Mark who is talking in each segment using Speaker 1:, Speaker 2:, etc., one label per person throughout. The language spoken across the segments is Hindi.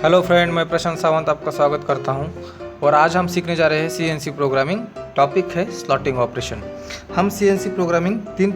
Speaker 1: हेलो फ्रेंड, मैं प्रशांत सावंत आपका स्वागत करता हूं और आज हम सीखने जा रहे हैं सीएनसी प्रोग्रामिंग। टॉपिक है स्लॉटिंग ऑपरेशन। हम सीएनसी प्रोग्रामिंग 3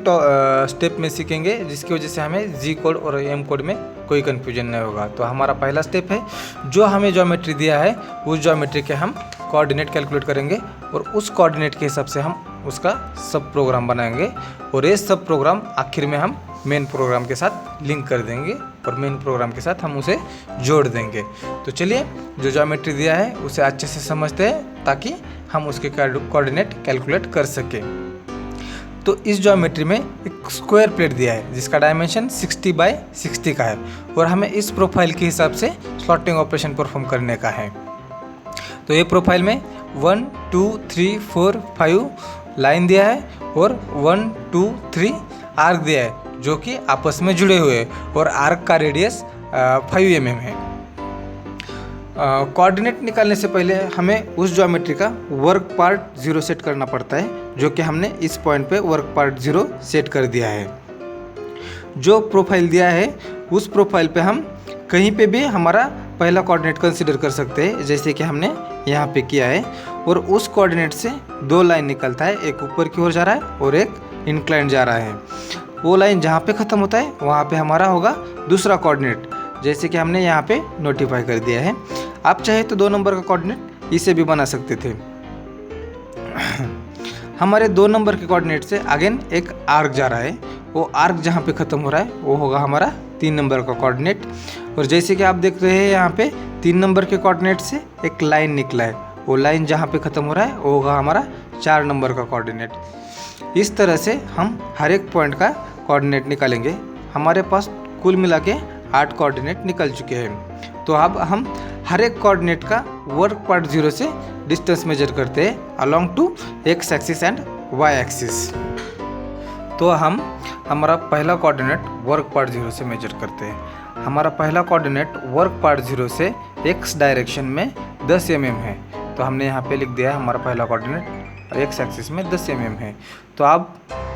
Speaker 1: स्टेप में सीखेंगे, जिसकी वजह से हमें जी कोड और एम कोड में कोई कन्फ्यूजन नहीं होगा। तो हमारा पहला स्टेप है, जो हमें ज्योमेट्री दिया है उस ज्योमेट्री के हम कोऑर्डिनेट कैलकुलेट करेंगे और उस कोऑर्डिनेट के हिसाब से हम उसका सब प्रोग्राम बनाएंगे और ये सब प्रोग्राम आखिर में हम मेन प्रोग्राम के साथ लिंक कर देंगे और मेन प्रोग्राम के साथ हम उसे जोड़ देंगे। तो चलिए, जो ज्योमेट्री दिया है उसे अच्छे से समझते हैं ताकि हम उसके कोऑर्डिनेट कैलकुलेट कर सकें। तो इस ज्योमेट्री में एक स्क्वायर प्लेट दिया है जिसका डायमेंशन 60 बाय 60 का है और हमें इस प्रोफाइल के हिसाब से स्लॉटिंग ऑपरेशन परफॉर्म करने का है। तो ये प्रोफाइल में 1 2 3 4 5 लाइन दिया है और 1 2 3 आर्क दिया है जो कि आपस में जुड़े हुए हैं और आर्क का रेडियस 5 mm है। कोऑर्डिनेट निकालने से पहले हमें उस ज्योमेट्री का वर्क पार्ट 0 सेट करना पड़ता है, जो कि हमने इस पॉइंट पे वर्क पार्ट 0 सेट कर दिया है। जो प्रोफाइल दिया है उस प्रोफाइल पे हम कहीं पे भी हमारा पहला कोऑर्डिनेट कंसीडर कर सकते हैं, जैसे कि हमने यहाँ पे किया है। और उस कोऑर्डिनेट से 2 लाइन निकलता है, एक ऊपर की ओर जा रहा है और एक इंक्लाइन जा रहा है। वो लाइन जहाँ पे ख़त्म होता है वहाँ पे हमारा होगा दूसरा कोऑर्डिनेट, जैसे कि हमने यहाँ पे नोटिफाई कर दिया है। आप चाहे तो 2 नंबर का कोऑर्डिनेट इसे भी बना सकते थे। हमारे 2 नंबर के कोऑर्डिनेट से अगेन एक आर्क जा रहा है, वो आर्क जहाँ पे ख़त्म हो रहा है वो होगा हमारा 3 नंबर का कोऑर्डिनेट। और जैसे कि आप देख रहे हैं यहाँ पे 3 नंबर के कोऑर्डिनेट से एक लाइन निकला है, वो लाइन जहाँ पे ख़त्म हो रहा है वो होगा हमारा 4 नंबर का कोऑर्डिनेट। इस तरह से हम हर एक पॉइंट का कोऑर्डिनेट निकालेंगे। हमारे पास कुल मिला के 8 कोऑर्डिनेट निकल चुके हैं। तो अब हम हर एक कोऑर्डिनेट का वर्क पार्ट 0 से डिस्टेंस मेजर करते हैं along to X axis and Y axis. तो हम हमारा पहला कोऑर्डिनेट वर्क पार्ट 0 से मेजर करते हैं। हमारा पहला कोऑर्डिनेट वर्क पार्ट 0 से एक्स डायरेक्शन में 10 mm है। तो हमने यहाँ पे लिख दिया है हमारा पहला कोऑर्डिनेट एक्स एक्सिस में 10 mm है। तो अब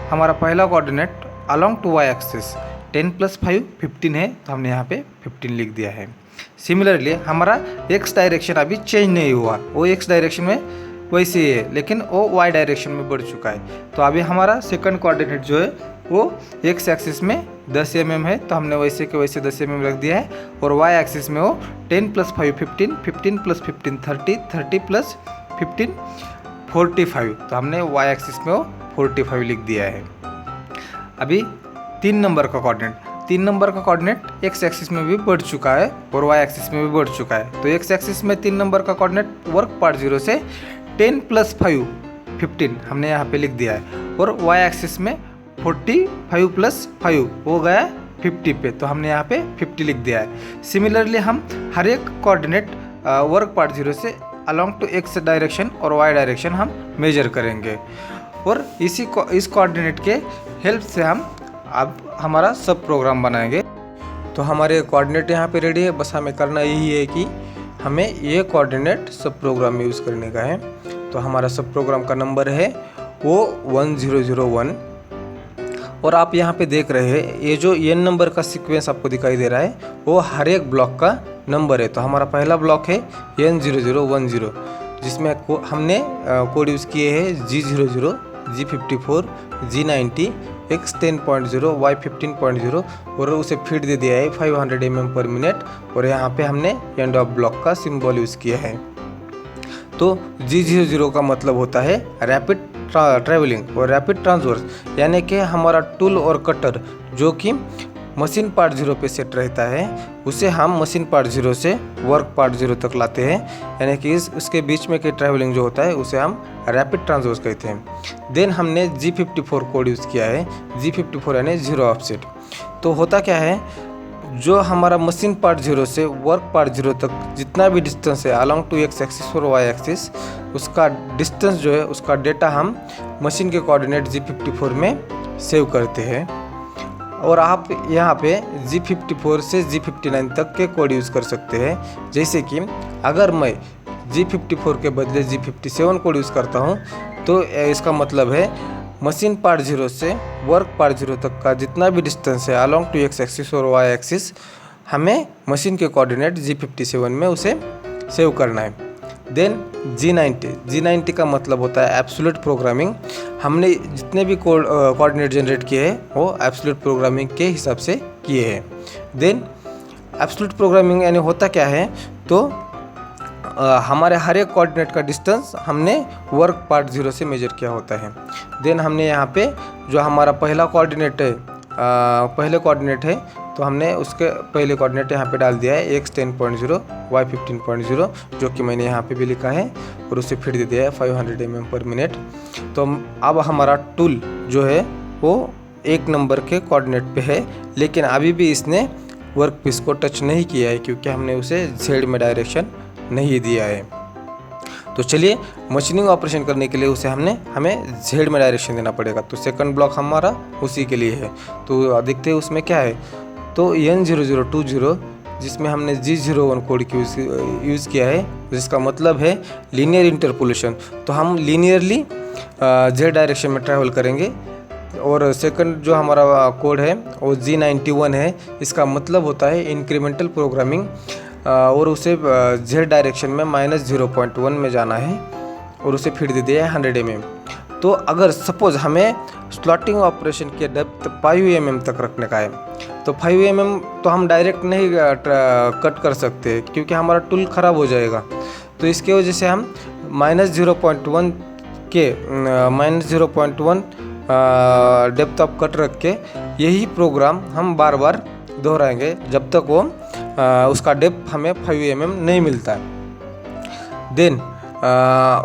Speaker 1: हमारा पहला coordinate along to Y axis 10 + 5 15 है, तो हमने यहाँ पे 15 लिख दिया है। सिमिलरली हमारा एक्स डायरेक्शन अभी चेंज नहीं हुआ, वो एक्स डायरेक्शन में वैसे ही है, लेकिन वो वाई डायरेक्शन में बढ़ चुका है। तो अभी हमारा सेकंड कोऑर्डिनेट जो है वो एक्स एक्सिस में 10 mm है, तो हमने वैसे के वैसे 10 mm रख दिया है। और वाई एक्सिस में वो 10 + 5 15, 15 + 15 30, 30 + 15 45, तो हमने वाई एक्सिस में वो 45 लिख दिया है। अभी 3 नंबर का कोऑर्डिनेट एक्स एक्सिस में भी बढ़ चुका है और वाई एक्सिस में भी बढ़ चुका है। तो एक्स एक्सिस में 3 नंबर का कोऑर्डिनेट वर्क पार्ट 0 से 10 + 5 15 हमने यहाँ पे लिख दिया है और वाई एक्सिस में 45 + 5 हो गया 50 पे, तो हमने यहाँ पे 50 लिख दिया है। सिमिलरली हम हर एक कोऑर्डिनेट वर्क पार्ट 0 से अलोंग टू एक्स डायरेक्शन और वाई डायरेक्शन हम मेजर करेंगे और इस कोऑर्डिनेट के हेल्प से हम अब हमारा सब प्रोग्राम बनाएंगे। तो हमारे कोऑर्डिनेट यहाँ पे रेडी है, बस हमें करना यही है कि हमें ये कोऑर्डिनेट सब प्रोग्राम में यूज़ करने का है। तो हमारा सब प्रोग्राम का नंबर है वो 1001 और आप यहाँ पे देख रहे हैं ये जो n नंबर का सीक्वेंस आपको दिखाई दे रहा है वो हर एक ब्लॉक का नंबर है। तो हमारा पहला ब्लॉक है N0010, जिसमें हमने कोड यूज़ किए हैं G00, G54, G90, X10.0, Y15.0 और उसे फीड दे दिया है 500 mm/min और यहाँ पे हमने एंड ऑफ ब्लॉक का सिंबल यूज़ किया है। तो G00 का मतलब होता है रैपिड ट्रैवलिंग और रैपिड ट्रांसवर्स, यानी कि हमारा टूल और कटर जो कि मशीन पार्ट 0 पे सेट रहता है उसे हम मशीन पार्ट 0 से वर्क पार्ट 0 तक लाते हैं, यानी कि उसके बीच में के ट्रैवलिंग जो होता है उसे हम रैपिड ट्रांसवर्स कहते हैं। देन हमने G54 कोड यूज़ किया है, G54 यानी 0 ऑफसेट। तो होता क्या है, जो हमारा मशीन पार्ट 0 से वर्क पार्ट 0 तक जितना भी डिस्टेंस है अलोंग टू एक्स एक्सिस और वाई एक्सिस, उसका डिस्टेंस जो है उसका डेटा हम मशीन के कोऑर्डिनेट G54 में सेव करते हैं। और आप यहाँ पे G54 से G59 तक के कोड यूज़ कर सकते हैं। जैसे कि अगर मैं G54 के बदले G57 कोड यूज़ करता हूँ तो इसका मतलब है मशीन पार्ट 0 से वर्क पार्ट 0 तक का जितना भी डिस्टेंस है अलोंग टू एक्स एक्सिस और वाई एक्सिस हमें मशीन के कोऑर्डिनेट G57 में उसे सेव करना है। देन G90 का मतलब होता है एब्सोल्यूट प्रोग्रामिंग। हमने जितने भी कोऑर्डिनेट जनरेट किए हैं वो एब्सोल्यूट प्रोग्रामिंग के हिसाब से किए हैं। देन एब्सोल्यूट प्रोग्रामिंग यानी होता क्या है, तो हमारे हर एक कोऑर्डिनेट का डिस्टेंस हमने वर्क पार्ट 0 से मेजर किया होता है। देन हमने यहाँ पे जो हमारा पहला कोऑर्डिनेट है, पहले कोऑर्डिनेट है, तो हमने उसके पहले कोऑर्डिनेट यहाँ पे डाल दिया है x 10.0 y 15.0, जो कि मैंने यहाँ पे भी लिखा है, और उसे फिर दे दिया है 500 mm/min। तो अब हमारा टूल जो है वो 1 नंबर के कोऑर्डिनेट पे है, लेकिन अभी भी इसने वर्क पीस को टच नहीं किया है क्योंकि हमने उसे z में डायरेक्शन नहीं दिया है। तो चलिए मशीनिंग ऑपरेशन करने के लिए उसे हमें z में डायरेक्शन देना पड़ेगा। तो सेकंड ब्लॉक हमारा उसी के लिए है। तो देखते हैं उसमें क्या है। तो N0020 जिसमें हमने G01 कोड यूज़ किया है, जिसका मतलब है लीनियर इंटरपोलेशन। तो हम लीनियरली z डायरेक्शन में ट्रैवल करेंगे। और सेकंड जो हमारा कोड है वो G91 है। इसका मतलब होता है इंक्रीमेंटल प्रोग्रामिंग, और उसे z डायरेक्शन में -0.1 में जाना है, और उसे फिर दे दिया है 100 mm। तो अगर सपोज़ हमें स्लॉटिंग ऑपरेशन की डेप्थ 5 mm तक रखने का है, तो 5 mm तो हम डायरेक्ट नहीं कट कर सकते क्योंकि हमारा टूल ख़राब हो जाएगा। तो इसके वजह से हम -0.1 डेप्थ ऑफ कट रख के यही प्रोग्राम हम बार बार दोहराएंगे जब तक वो उसका डेप्थ हमें 5 mm नहीं मिलता है। देन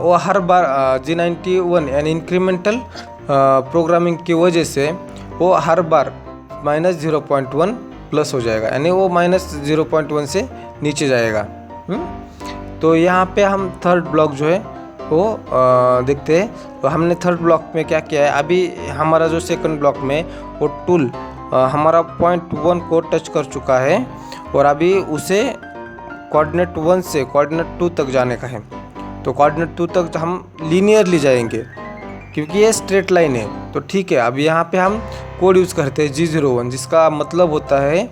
Speaker 1: वो हर बार G91 यानी इंक्रीमेंटल प्रोग्रामिंग की वजह से वो हर बार -0.1 प्लस हो जाएगा, यानी वो -0.1 से नीचे जाएगा। तो यहाँ पे हम थर्ड ब्लॉक जो है वो देखते हैं। तो हमने थर्ड ब्लॉक में क्या किया है, अभी हमारा जो सेकंड ब्लॉक में वो टूल हमारा पॉइंट 1 को टच कर चुका है, और अभी उसे कोऑर्डिनेट 1 से कोऑर्डिनेट 2 तक जाने का है। तो कोऑर्डिनेट 2 तक हम लीनियरली जाएंगे क्योंकि ये स्ट्रेट लाइन है। तो ठीक है, अब यहाँ पे हम कोड यूज़ करते हैं G01, जिसका मतलब होता है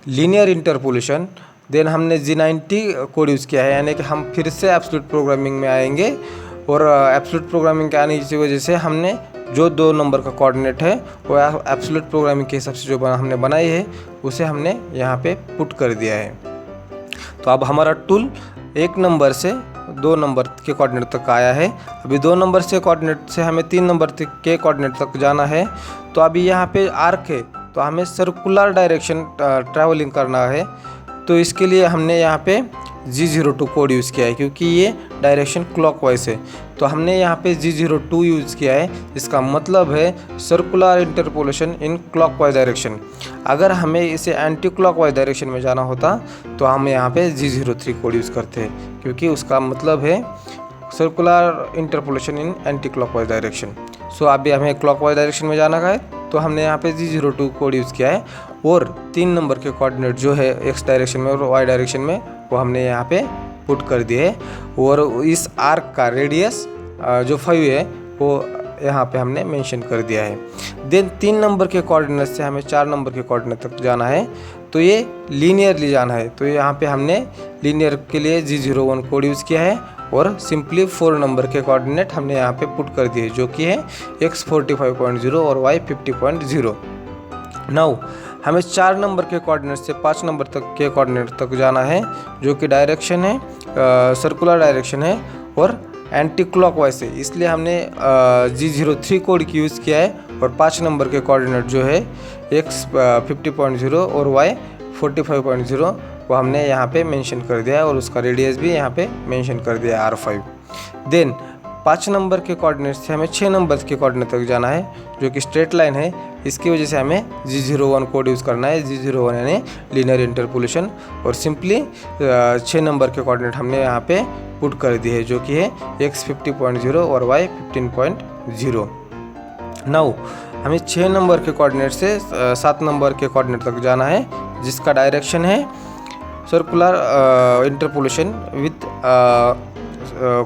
Speaker 1: लीनियर इंटरपोलेशन। देन हमने G90 कोड यूज़ किया है, यानी कि हम फिर से एब्सोल्यूट प्रोग्रामिंग में आएंगे, और एब्सोल्यूट प्रोग्रामिंग के आने की वजह से हमने जो 2 नंबर का कोऑर्डिनेट है वो एब्सोल्यूट प्रोग्रामिंग के हिसाब से जो हमने बनाई है उसे हमने यहाँ पे पुट कर दिया है। तो अब हमारा टूल 1 नंबर से 2 नंबर के कोऑर्डिनेट तक आया है। अभी 2 नंबर से कोऑर्डिनेट से हमें 3 नंबर के कोऑर्डिनेट तक जाना है। तो अभी यहाँ पे आर्क है, तो हमें सर्कुलर डायरेक्शन ट्रैवलिंग करना है। तो इसके लिए हमने यहाँ पे G02 कोड यूज़ किया है क्योंकि ये डायरेक्शन क्लॉकवाइज है। तो हमने यहाँ पे G02 यूज़ किया है, इसका मतलब है circular interpolation in clockwise direction. अगर हमें इसे एंटी क्लॉकवाइज डायरेक्शन में जाना होता तो हम यहाँ पे G03 कोड यूज़ करते हैं, क्योंकि उसका मतलब है सर्कुलर इंटरपोलेशन इन एंटी क्लॉकवाइज डायरेक्शन। सो अभी हमें क्लॉकवाइज डायरेक्शन में जाना है, तो हमने यहाँ पे G02 कोड यूज़ किया है, और 3 नंबर के कोऑर्डिनेट जो है x डायरेक्शन में और y डायरेक्शन में वो हमने यहाँ पे पुट कर दिए। और इस आर्क का रेडियस जो 5 है वो यहाँ पे हमने मेंशन कर दिया है। देन 3 नंबर के कोऑर्डिनेट से हमें 4 नंबर के कोऑर्डिनेट तक जाना है, तो ये लीनियरली जाना है। तो यहाँ पे हमने लीनियर के लिए G01 कोड यूज़ किया है, और सिंपली 4 नंबर के कोऑर्डिनेट हमने यहाँ पे पुट कर दिए, जो कि है x 45.0 और y 50.0। नाउ हमें 4 नंबर के कोऑर्डिनेट से 5 नंबर तक के कोऑर्डिनेट तक जाना है, जो कि डायरेक्शन है सर्कुलर डायरेक्शन है और एंटी क्लॉकवाइज है, इसलिए हमने G03 कोड की यूज़ किया है। और 5 नंबर के कोऑर्डिनेट जो है x 50.0 और y 45.0 वो हमने यहाँ पे मेंशन कर दिया है, और उसका रेडियस भी यहाँ पे मेंशन कर दिया है R5। देन 5 नंबर के कोऑर्डिनेट से हमें 6 नंबर के कोऑर्डिनेट तक जाना है, जो कि स्ट्रेट लाइन है। इसकी वजह से हमें G01 कोड यूज़ करना है, G01 यानी लीनियर इंटरपोलेशन, और सिंपली 6 नंबर के कोऑर्डिनेट हमने यहाँ पे पुट कर दिए है, जो कि है x 50.0 और y 15.0। नाउ हमें 6 नंबर के कोऑर्डिनेट से 7 नंबर के कोऑर्डिनेट तक जाना है, जिसका डायरेक्शन है circular interpolation with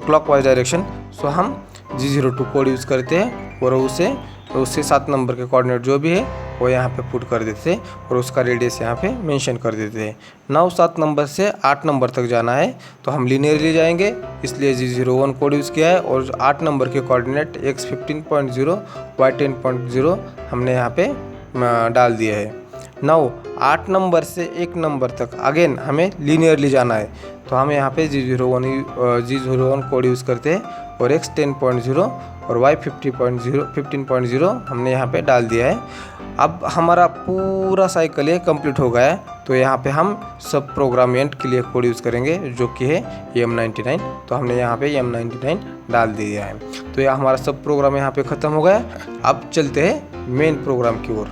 Speaker 1: clockwise direction. So हम G02 कोड यूज़ करते हैं और उसे तो उससे 7 नंबर के कोऑर्डिनेट जो भी है वो यहाँ पे पुट कर देते हैं और उसका रेडियस यहाँ पे मेंशन कर देते हैं। 7 नंबर से 8 नंबर तक जाना है तो हम लीनियरली जाएंगे, इसलिए G01 कोड यूज़ किया है और 8 नंबर के कोऑर्डिनेट x15.0 y10.0 हमने यहाँ पे डाल दिया है। 8 नंबर से 1 नंबर तक अगेन हमें लीनियरली जाना है तो हम यहाँ पे G01 कोड यूज़ करते हैं और x10.0 और y15.0 हमने यहाँ पे डाल दिया है। अब हमारा पूरा साइकिल ये कंप्लीट हो गया है तो यहाँ पे हम सब प्रोग्राम एंड के लिए कोड यूज़ करेंगे जो कि है M99। तो हमने यहाँ पे M99 डाल दिया है। तो यह हमारा सब प्रोग्राम यहाँ पे ख़त्म हो गया। अब चलते हैं मेन प्रोग्राम की ओर।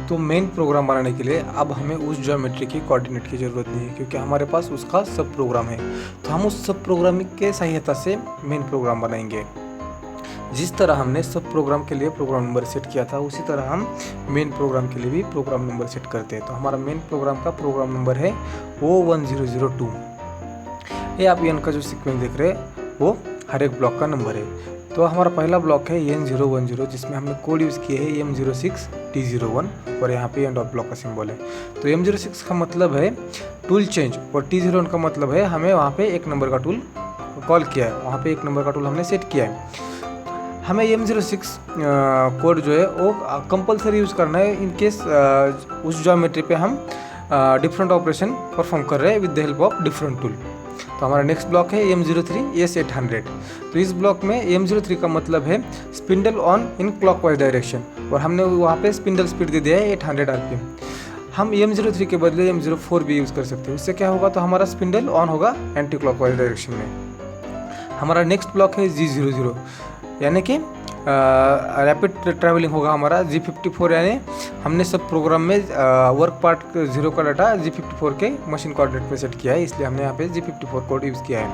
Speaker 1: तो मेन प्रोग्राम बनाने के लिए अब हमें उस ज्योमेट्री की कोऑर्डिनेट की ज़रूरत नहीं है क्योंकि हमारे पास उसका सब प्रोग्राम है। तो हम उस सब प्रोग्रामिंग के सहायता से मेन प्रोग्राम बनाएंगे। जिस तरह हमने सब प्रोग्राम के लिए प्रोग्राम नंबर सेट किया था उसी तरह हम मेन प्रोग्राम के लिए भी प्रोग्राम नंबर सेट करते हैं। तो हमारा मेन प्रोग्राम का प्रोग्राम नंबर है O1002। ये आप एन का जो सीक्वेंस देख रहे हैं वो हर एक ब्लॉक का नंबर है। तो हमारा पहला ब्लॉक है N010 जिसमें हमने कोड यूज़ किए है M06 T01 और यहाँ पे एंड ऑफ ब्लॉक का सिंबल है। तो M06 का मतलब है टूल चेंज और T01 का मतलब है हमें वहाँ पे 1 नंबर का टूल कॉल किया है, वहाँ पे 1 नंबर का टूल हमने सेट किया है। हमें M06 कोड जो है वो कंपलसरी यूज़ करना है इन केस उस ज्योमेट्री पे हम डिफरेंट ऑपरेशन परफॉर्म कर रहे हैं with the help of different tool. तो हमारा नेक्स्ट ब्लॉक है M03 S800। तो इस ब्लॉक में M03 का मतलब है spindle on in clockwise direction और हमने वहाँ पे स्पिंडल स्पीड दे दिया है 800 RPM। हम M03 के बदले M04 भी यूज़ कर सकते हैं। उससे क्या होगा तो हमारा स्पिंडल ऑन होगा एंटी क्लॉकवाइज डायरेक्शन में। हमारा नेक्स्ट ब्लॉक है G00 यानी कि रैपिड ट्रैवलिंग होगा हमारा G54 यानी हमने सब प्रोग्राम में वर्क पार्ट 0 का डाटा G54 के मशीन कोऑर्डिनेट में सेट किया है, इसलिए हमने यहाँ पे G54 कोड यूज़ किया है।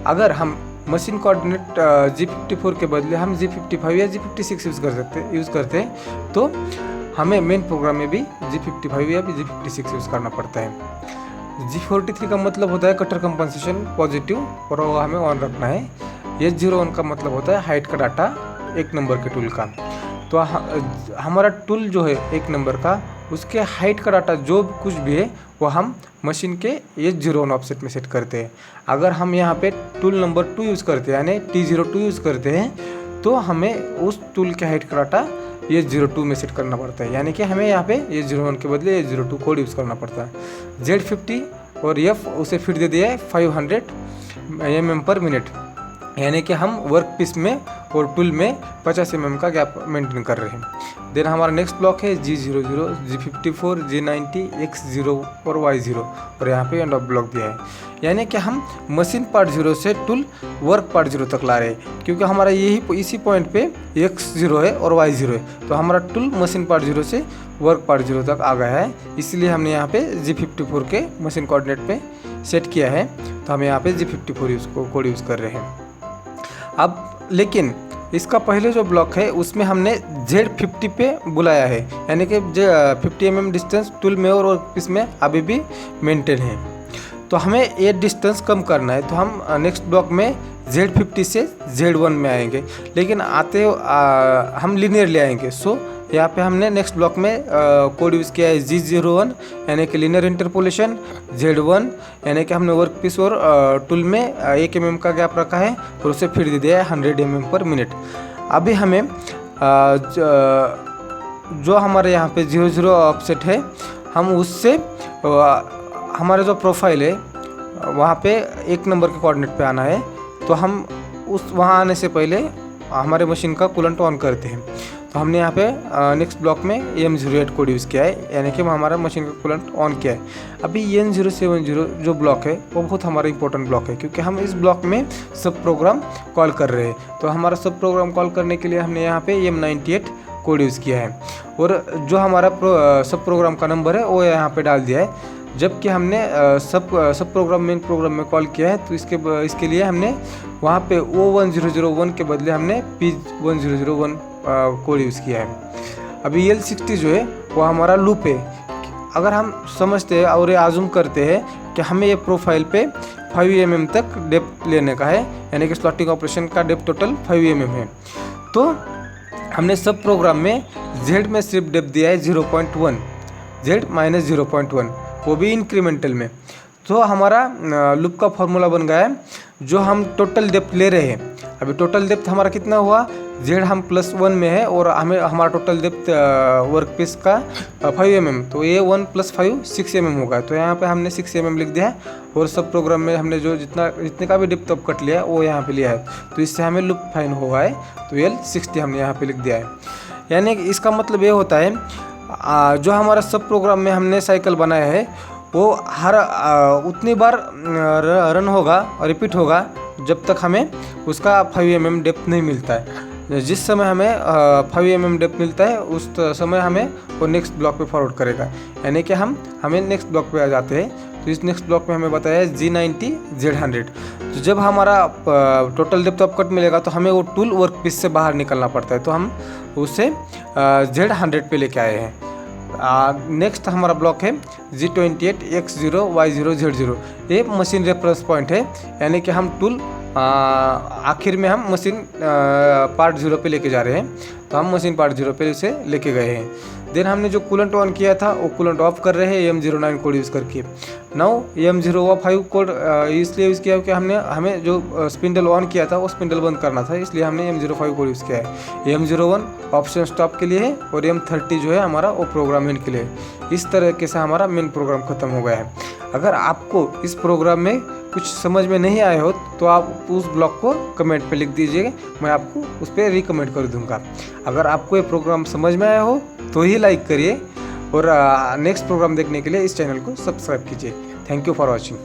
Speaker 1: अगर हम मशीन कोऑर्डिनेट G54 के बदले हम G55 या G56 यूज़ करते हैं तो हमें मेन प्रोग्राम में भी G55 या G56 यूज़ करना पड़ता है। G43 का मतलब होता है कटर कंपनसेशन पॉजिटिव और वो हमें ऑन रखना है। S01 का मतलब होता है हाइट का डाटा 1 नंबर के टूल का। तो हमारा टूल जो है 1 नंबर का उसके हाइट का डाटा जो कुछ भी है वो हम मशीन के S01 ऑफसेट में सेट करते हैं। अगर हम यहाँ पे टूल नंबर 2 यूज़ करते हैं यानी T02 यूज़ करते हैं तो हमें उस टूल के हाइट का डाटा S02 में सेट करना पड़ता है, यानी कि हमें यहाँ पे S01 के बदले S02 कोड यूज़ करना पड़ता है। Z50 और F उसे फिर दे दिया है 500 mm/मिनट, यानी कि हम वर्क पीस में और टूल में 50 mm का गैप मेंटेन कर रहे हैं। देन हमारा नेक्स्ट ब्लॉक है G00 G54 G90 X0 और Y0 और यहाँ पे एंड ऑफ ब्लॉक दिया है, यानी कि हम मशीन पार्ट 0 से टूल वर्क पार्ट 0 तक ला रहे हैं क्योंकि हमारा इसी पॉइंट पे X0 है और Y0 है। तो हमारा टूल मशीन पार्ट 0 से वर्क पार्ट 0 तक आ गया है, इसलिए हमने यहाँ पे G54 के मशीन कोऑर्डिनेट पे सेट किया है। तो हम यहाँ पे G54 कोड यूज़ कर रहे हैं। अब लेकिन इसका पहले जो ब्लॉक है उसमें हमने Z50 पे बुलाया है, यानी कि 50 mm डिस्टेंस टूल में और पीस में अभी भी मेंटेन है। तो हमें ये डिस्टेंस कम करना है, तो हम नेक्स्ट ब्लॉक में Z50 से Z1 में आएंगे, लेकिन हम लीनियर ले आएंगे। सो यहाँ पे हमने नेक्स्ट ब्लॉक में कोड यूज़ किया है G01 यानी कि लीनियर इंटरपोलेशन, Z1 यानी कि हमने वर्क पीस और टूल में 1 mm का गैप रखा है और उसे फिर दे दिया है 100 mm/मिनट। अभी हमें जो हमारे यहाँ पे 00 ऑफसेट है हम उससे हमारा जो प्रोफाइल है वहाँ पे 1 नंबर के कोऑर्डिनेट पे आना है। तो हम वहाँ आने से पहले हमारे मशीन का कूलेंट ऑन करते हैं। तो हमने यहाँ पे नेक्स्ट ब्लॉक में M08 कोड यूज़ किया है, यानी कि हमारा मशीन का कूलेंट ऑन किया है। अभी N070 जो ब्लॉक है वो बहुत हमारा इंपॉर्टेंट ब्लॉक है क्योंकि हम इस ब्लॉक में सब प्रोग्राम कॉल कर रहे हैं। तो हमारा सब प्रोग्राम कॉल करने के लिए हमने यहाँ पे M98 कोड यूज़ किया है और जो हमारा सब प्रोग्राम का नंबर है वो यहाँ पे डाल दिया है। जबकि हमने सब प्रोग्राम मेन प्रोग्राम में कॉल किया है तो इसके लिए हमने वहाँ पे O1001 के बदले हमने P1001 कोड यूज़ किया है। अभी L60 जो है वो हमारा लूप है। अगर हम समझते हैं और ये आज़ूम करते हैं कि हमें ये प्रोफाइल पे 5 mm तक डेप्थ लेने का है, यानी कि स्लॉटिंग ऑपरेशन का डेप्थ टोटल 5 mm है, तो हमने सब प्रोग्राम में जेड में सिर्फ डेप्थ दिया है 0.1, जेड माइनस 0.1, वो भी इंक्रीमेंटल में। तो हमारा लूप का फॉर्मूला बन गया है, जो हम टोटल डेप्थ ले रहे हैं। अभी टोटल डेप्थ हमारा कितना हुआ, जेड हम +1 में है और हमें हमारा टोटल डेप्थ वर्क पीस का 5 mm, तो ये 1 + 5 6 mm होगा। तो यहाँ पे हमने 6 mm लिख दिया है और सब प्रोग्राम में हमने जो जितने का भी डेप्थ ऑफ कट लिया है वो यहाँ पे लिया है। तो इससे हमें लूप फाइन हुआ है, तो L60 हमने यहाँ पे लिख दिया है। यानी कि इसका मतलब ये होता है जो हमारा सब प्रोग्राम में हमने साइकिल बनाया है वो हर उतनी बार रन होगा और रिपीट होगा जब तक हमें उसका 5 mm डेप्थ नहीं मिलता है। जिस समय हमें 5 mm डेप्थ मिलता है उस समय हमें वो नेक्स्ट ब्लॉक पे फॉरवर्ड करेगा। यानी कि हमें नेक्स्ट ब्लॉक पे आ जाते हैं। तो इस नेक्स्ट ब्लॉक में हमें बताया है G90 Z100। तो जब हमारा टोटल डेप्थ ऑफ कट मिलेगा तो हमें वो टूल वर्क पीस से बाहर निकलना पड़ता है, तो हम उसे Z100 पे लेके आए हैं। नेक्स्ट हमारा ब्लॉक है G28 X0 Y0 Z0। ये मशीन रेफरेंस पॉइंट है, यानी कि हम टूल आखिर में हम मशीन पार्ट 0 पे लेके जा रहे हैं। तो हम मशीन पार्ट 0 पे उसे लेके गए हैं। देन हमने जो कूलेंट ऑन किया था वो कूलेंट ऑफ कर रहे हैं M09 कोड यूज़ करके। नाउ M05 कोड इसलिए यूज़ किया क्योंकि हमें जो स्पिंडल ऑन किया था वो स्पिंडल बंद करना था, इसलिए हमने M05 कोड यूज़ किया है। M01 ऑप्शन स्टॉप के लिए है और M30 जो है हमारा वो प्रोग्राम एंड के लिए है। इस तरीके से हमारा मेन प्रोग्राम ख़त्म हो गया है। अगर आपको इस प्रोग्राम में कुछ समझ में नहीं आए हो तो आप उस ब्लॉक को कमेंट पे लिख दीजिएगा, मैं आपको उस पर रिकमेंड कर दूंगा। अगर आपको ये प्रोग्राम समझ में आया हो तो ही लाइक करिए और नेक्स्ट प्रोग्राम देखने के लिए इस चैनल को सब्सक्राइब कीजिए। Thank you for watching.